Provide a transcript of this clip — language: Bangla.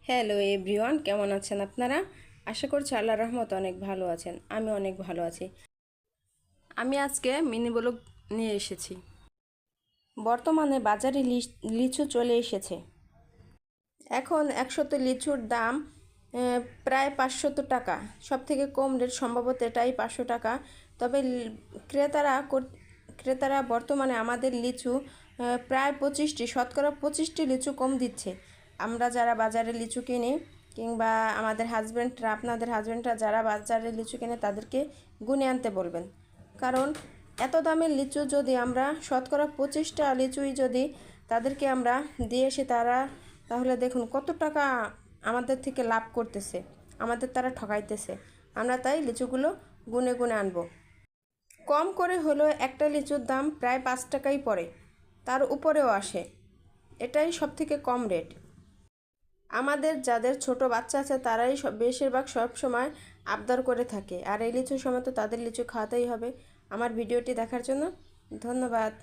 হ্যালো এভরিওয়ান, কেমন আছেন আপনারা? আশা করছি আল্লাহর রহমতে অনেক ভালো আছেন। আমি অনেক ভালো আছি। আমি আজকে মিনি ব্লগ নিয়ে এসেছি। বর্তমানে বাজারে লিচু চলে এসেছে। এখন একশত লিচুর দাম প্রায় 500 টাকা। সব থেকে কম রেট সম্ভবত এটাই 500 টাকা। তবে ক্রেতারা বর্তমানে আমাদের লিচু প্রায় 25টি, শতকরা 25টি লিচু কম দিচ্ছে। আমরা যারা বাজারে লিচু কিনি, কিংবা আপনাদের হাজব্যান্ডরা যারা বাজারে লিচু কিনে, তাদেরকে গুনে আনতে বলবেন। কারণ এত দামের লিচু যদি আমরা শতকরা 25টা লিচুই যদি তাদেরকে আমরা দিয়ে এসে তাহলে দেখুন কত টাকা আমাদের থেকে লাভ করতেছে, আমাদের তারা ঠকাইতেছে। আমরা তাই লিচুগুলো গুনে গুনে আনবো। কম করে হলেও একটা লিচুর দাম প্রায় 5 টাকাই পড়ে, তার উপরেও আসে। এটাই সব থেকে কম রেট। আমাদের যাদের ছোট বাচ্চা আছে তারাই বেশিরভাগ সব সময় আবদার করে থাকে, আর এই লিচুর সময় তো তাদের লিচু খাওয়াতেই হবে। আমার ভিডিওটি দেখার জন্য ধন্যবাদ।